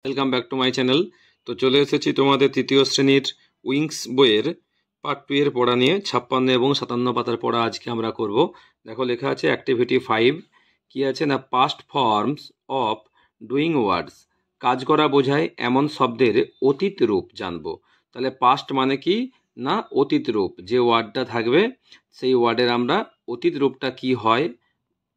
Welcome back to my channel. তো চলে এসেছি তোমাদের তৃতীয় শ্রেণীর উইংস বইয়ের পার্ট 2 এর পড়া নিয়ে। 56 এবং 57 পাতার পড়া আজকে আমরা করব। দেখো লেখা আছে অ্যাক্টিভিটি 5, কি আছে না পাস্ট ফর্মস অফ ডুইং ওয়ার্ডস, কাজ করা বোঝায় এমন শব্দের অতীত রূপ জানবো। তাহলে পাস্ট মানে কি না অতীত রূপ, যে ওয়ার্ডটা থাকবে সেই ওয়ার্ডের আমরা অতীত রূপটা কি হয়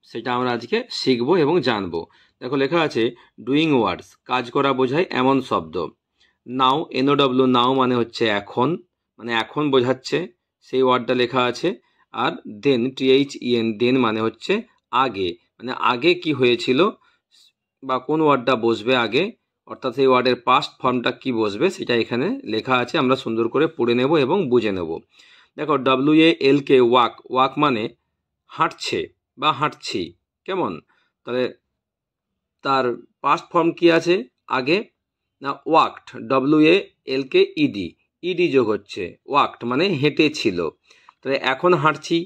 সেটা আমরা আজকে শিখবো এবং জানবো। দেখো লেখা আছে ডুইং ওয়ার্ডস, কাজ করা বোঝায় এমন শব্দ। নাও, NOW, নাও মানে হচ্ছে এখন, মানে এখন বোঝাচ্ছে সেই ওয়ার্ডটা লেখা আছে। আর দেন, THEN, দেন মানে হচ্ছে আগে, মানে আগে কি হয়েছিল বা কোন ওয়ার্ডটা বসবে আগে, অর্থাৎ সেই ওয়ার্ডের পাস্ট ফর্মটা কি বসবে সেটা এখানে লেখা আছে। আমরা সুন্দর করে পড়ে নেব এবং বুঝে নেব। দেখো WALK, ওয়াক, ওয়াক মানে হাঁটছে বা হাঁটছি, কেমন? তাহলে তার পাস্ট ফর্ম কি আছে আগে না ওয়াকড, WALKED, ইডি যোগ হচ্ছে, ওয়াকড মানে হেঁটেছিল। তাহলে এখন হাঁটছি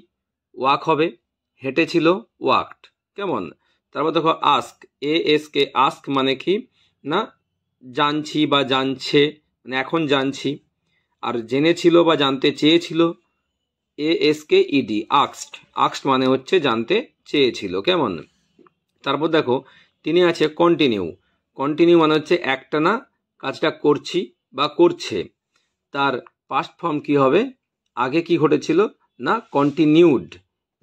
ওয়াক হবে, হেঁটেছিল ওয়াকড, কেমন? তারপর দেখো আস্ক, ASK, আস্ক মানে কি না জানছি বা জানছে, মানে এখন জানছি। আর জেনেছিল বা জানতে চেয়েছিল, ASKED, আক্সড, আক্সড মানে হচ্ছে জানতে চেয়েছিল, কেমন? তারপর দেখো তিনি আছে কন্টিনিউ, কন্টিনিউ মানে হচ্ছে একটানা কাজটা করছি বা করছে। তার পাস্ট ফর্ম কি হবে, আগে কি ঘটেছিল না কন্টিনিউড,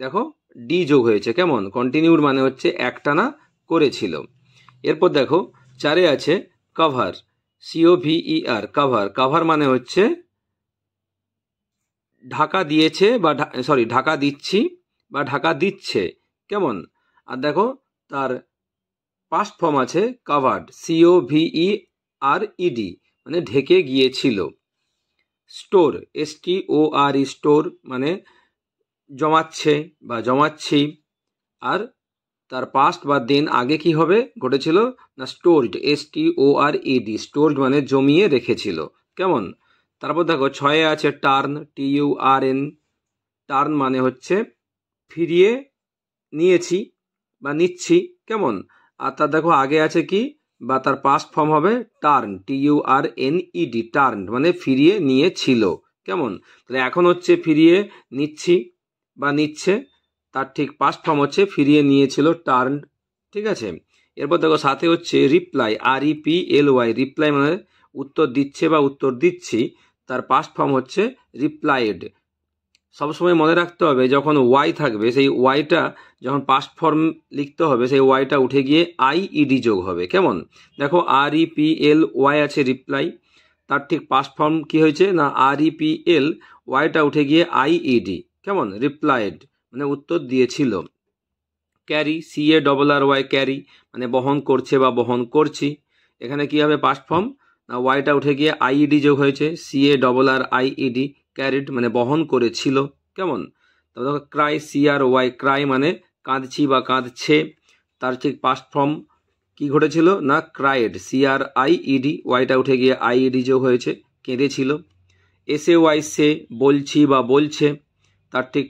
দেখো ডি যোগ হয়েছে, কেমন? কন্টিনিউড মানে হচ্ছে একটানা করেছিল। এরপর দেখো চারে আছে কভার, COVER, কভার, কভার মানে হচ্ছে ঢাকা দিয়েছে বা ঢাকা দিচ্ছি বা ঢাকা দিচ্ছে, কেমন? আর দেখো তার পাস্ট ফর্ম আছে কাভার্ড, COVERED, মানে ঢেকে গিয়েছিল। স্টোর, STORE, স্টোর মানে জমাচ্ছে বা জমাচ্ছি। আর তার পাস্ট বা দেন আগে কি হবে ঘটেছিল না স্টোরড, STORED, স্টোরড মানে জমিয়ে রেখেছিল, কেমন? তারপর দেখো ছয়ে আছে টার্ন, TURN, টার্ন মানে হচ্ছে ফিরিয়ে নিয়েছি বা নিচ্ছি, কেমন? আর তার দেখো আগে আছে কি বা তার পাস্ট ফর্ম হবে টার্ন, TURNED, টার্ন মানে ফিরিয়ে নিয়েছিল, কেমন? তাহলে এখন হচ্ছে ফিরিয়ে নিচ্ছি বা নিচ্ছে, তার ঠিক পাস্ট ফর্ম হচ্ছে ফিরিয়ে নিয়েছিল, টার্ন, ঠিক আছে? এরপর দেখো সাথে হচ্ছে রিপ্লাই, REPLY, রিপ্লাই মানে উত্তর দিচ্ছে বা উত্তর দিচ্ছি, তার পাস্ট ফর্ম হচ্ছে রিপ্লাইড। সবসময় মনে রাখতে হবে যখন ওয়াই থাকবে সেই ওয়াইটা যখন পাস্ট ফর্ম লিখতে হবে সেই ওয়াইটা উঠে গিয়ে IED যোগ হবে, কেমন? দেখো REPLY আছে রিপ্লাই, তার ঠিক পাস্ট ফর্ম কি হয়েছে না REPL, ওয়াইটা উঠে গিয়ে IED, কেমন? রিপ্লাইড মানে উত্তর দিয়েছিল। ক্যারি, CARRY, ক্যারি মানে বহন করছে বা বহন করছি। এখানে কি হবে পাস্ট ফর্ম না ওয়াইটা উঠে গিয়ে IED যোগ হয়েছে, CARRIED, ক্যারিড মানে বহন করেছিল, কেমন? তারপর দেখো ক্রাই, CRY, ক্রাই মানে কাঁদছি বা কাঁদছে, তার ঠিক পাস্ট ফর্ম কি ঘটেছিল না ক্রাইড, CRIED, ওয়াইটা উঠে গিয়ে IED যোগ হয়েছে, কেঁদেছিল। SAY, সে বলছি বা বলছে, তার ঠিক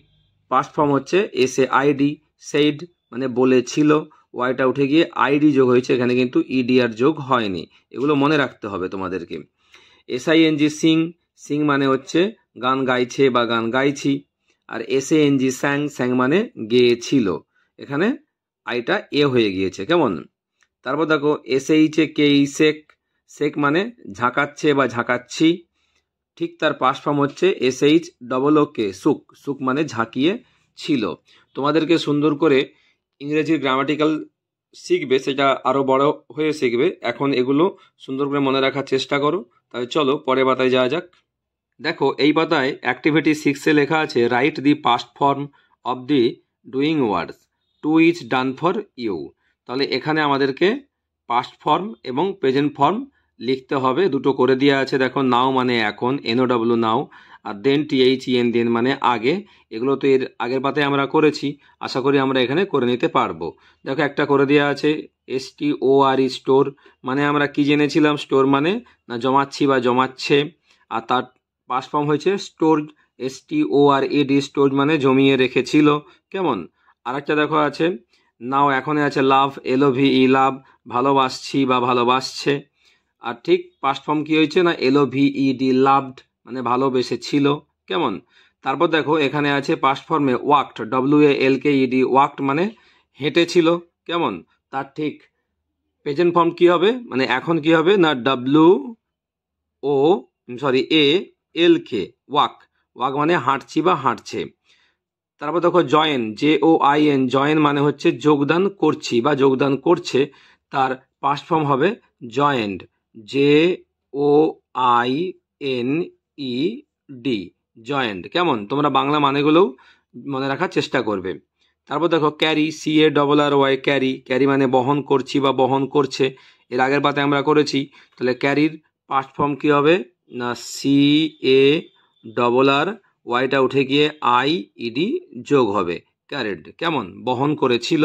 পাস্ট ফর্ম হচ্ছে SAID, সেইড মানে বলেছিল, ওয়াইটা উঠে গিয়ে ID যোগ হয়েছে, এখানে কিন্তু EDR যোগ হয়নি। এগুলো মনে রাখতে হবে তোমাদেরকে। SING, সিং, সিং মানে হচ্ছে গান গাইছে বা গান গাইছি। আর SANG, স্যাং, স্যাং মানে গেয়েছিল, এখানে আইটা হয়ে গিয়েছে, কেমন? তারপর দেখো SHAKE, শেক, শেক মানে ঝাঁকাচ্ছে বা ঝাঁকাচ্ছি, ঠিক তার পাস্ট ফর্ম হচ্ছে SHOOK, সুক, সুক মানে ঝাঁকিয়ে ছিল। তোমাদেরকে সুন্দর করে ইংরেজির গ্রামাটিক্যাল শিখবে, সেটা আরও বড় হয়ে শিখবে, এখন এগুলো সুন্দর করে মনে রাখার চেষ্টা করো। তাহলে চলো পরের পাতায় যাওয়া যাক। দেখো এই পাতায় অ্যাক্টিভিটি 6-এ লেখা আছে write the past form of the doing words two is done for you. তাহলে এখানে আমাদেরকে পাস্ট ফর্ম এবং প্রেজেন্ট ফর্ম লিখতে হবে, দুটো করে দেওয়া আছে। দেখো নাও মানে এখন, NOW, নাও। আর দেন THEN, দেন মানে আগে। এগুলো তো এর আগের পাতায় আমরা করেছি, আশা করি আমরা এখানে করে নিতে পারবো। দেখো একটা করে দেওয়া আছে STORE, স্টোর মানে আমরা কি জেনেছিলাম, স্টোর মানে না জমাচ্ছি বা জমাচ্ছে। আর তার পাস্ট ফর্ম হয়েছে স্টোরড, STORED, স্টোরড মানে জমিয়ে রেখেছিল, কেমন? আর একটা দেখো আছে নাও, এখন আছে লাভ, LOVE, লাভ ভালোবাসছি বা ভালোবাসছে। আর ঠিক পাস্ট ফর্ম কি হয়েছে না LOVED লাভড মানে ভালোবেসেছিল। কেমন? তারপর দেখো এখানে আছে পাস্ট ফর্মে ওয়াকড WALKED ওয়াকড মানে হেঁটেছিল। কেমন? তার ঠিক প্রেজেন্ট ফর্ম কি হবে মানে এখন কি হবে না ALK ওয়াক ওয়াক মানে হাঁটছি বা হাঁটছে। তারপর দেখো জয়েন JOIN জয়েন মানে হচ্ছে যোগদান করছি বা যোগদান করছে, তার পাস্ট ফর্ম হবে জয়েন্ড JOINED জয়েন্ড। কেমন? তোমরা বাংলা মানেগুলোও মনে রাখার চেষ্টা করবে। তারপর দেখো ক্যারি CARRY ক্যারি ক্যারি মানে বহন করছি বা বহন করছে, এর আগের পাতায় আমরা করেছি। তাহলে ক্যারির পাস্ট ফর্ম কি হবে না CARRYটা উঠে গিয়ে IED যোগ হবে ক্যারিড। কেমন? বহন করেছিল।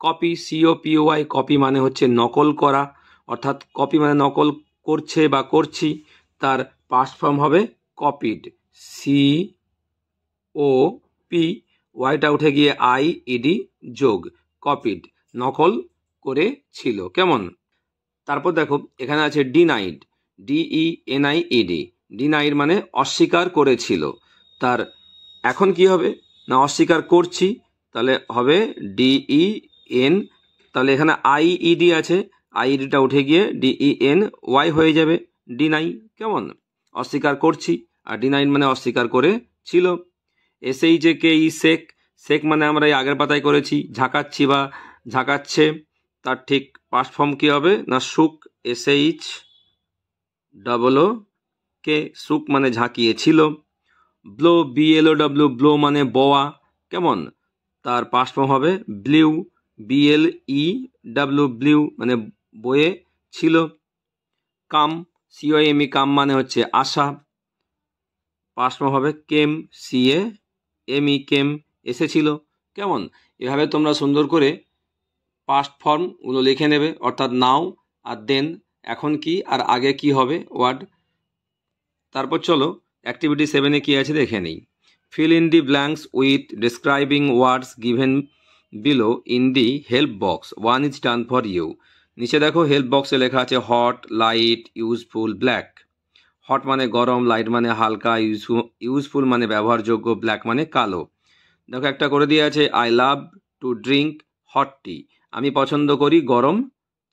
কপি COPY কপি মানে হচ্ছে নকল করা, অর্থাৎ কপি মানে নকল করছে বা করছি, তার পাস্ট ফর্ম হবে কপিড COPYটা উঠে গিয়ে IED যোগ কপিড নকল করেছিল। কেমন? তারপর দেখো এখানে আছে ডিনাইড DENIED ডিনাইড মানে অস্বীকার করেছিল, তার এখন কি হবে না অস্বীকার করছি, তাহলে হবে DEN, তাহলে এখানে IED আছে, IEDটা উঠে গিয়ে DENY হয়ে যাবে ডিনাই। কেমন? অস্বীকার করছি, আর ডিনাইড মানে অস্বীকার করেছিল। SHAKE শেক শেক মানে আমরা এই আগের পাতায় করেছি ঝাঁকাচ্ছি বা ঝাঁকাচ্ছে, তার ঠিক পাস্ট ফর্ম কি হবে না শুক SHOOK শুক মানে ঝাঁকিয়েছিল। ব্লো BLOW ব্লো মানে বওয়া। কেমন? তার পাস্ট ফর্ম হবে ব্লিউ BLEW ব্লিউ মানে বয়ে ছিল। কাম COME কাম মানে হচ্ছে আসা, পাস্ট ফর্ম হবে কেম CAME কেম এসেছিল। কেমন? এভাবে তোমরা সুন্দর করে পাস্ট ফর্মগুলো লিখে নেবে, অর্থাৎ নাও আর দেন এখন কি আর আগে কি হবে ওয়ার্ড। তারপর চলো অ্যাক্টিভিটি 7-এ কি আছে দেখে নেই। Fill in the blanks with describing words given below in the help box, 1 is done for you. নিচে দেখো হেল্প বক্সে লেখা আছে hot, light, useful, black. Hot মানে গরম, লাইট মানে হালকা, ইউজফুল মানে ব্যবহারযোগ্য, ব্ল্যাক মানে কালো। দেখো একটা করে দিয়ে আছে I love to drink hot tea, আমি পছন্দ করি গরম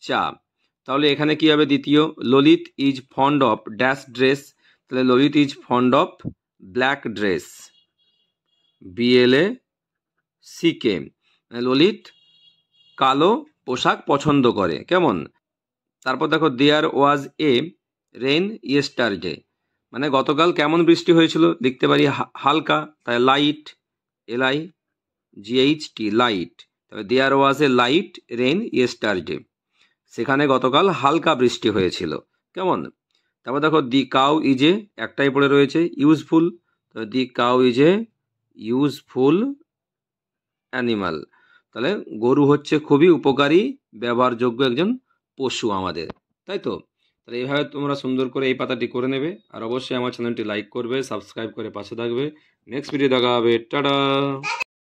চা। তাহলে এখানে কি হবে দ্বিতীয়, Lalit is fond of dash dress, তাহলে Lalit is fond of black dress BLACK, Lalit কালো পোশাক পছন্দ করে। কেমন? তারপর দেখো দেয়ার ওয়াজ এ রেইন ইয়েস্টারডে, মানে গতকাল কেমন বৃষ্টি হয়েছিল, লিখতে পারি হালকা, তাই লাইট LIGHT লাইট। তবে দেয়ার ওয়াজ এ লাইট রেইন ইয়েস্টারডে, সেখানে গতকাল হালকা বৃষ্টি হয়েছিল। কেমন? তারপর দেখো দি কাউ ইজ এ একটাই পড়ে রয়েছে ইউজফুল, তবে the cow is a useful animal, তাহলে গরু হচ্ছে খুবই উপকারী ব্যবহারযোগ্য একজন পশু আমাদের, তাই তো? তাহলে এইভাবে তোমরা সুন্দর করে এই পাতাটি করে নেবে, আর অবশ্যই আমার চ্যানেলটি লাইক করবে, সাবস্ক্রাইব করে পাশে থাকবে। নেক্সট ভিডিও দেখা হবে, টাটা।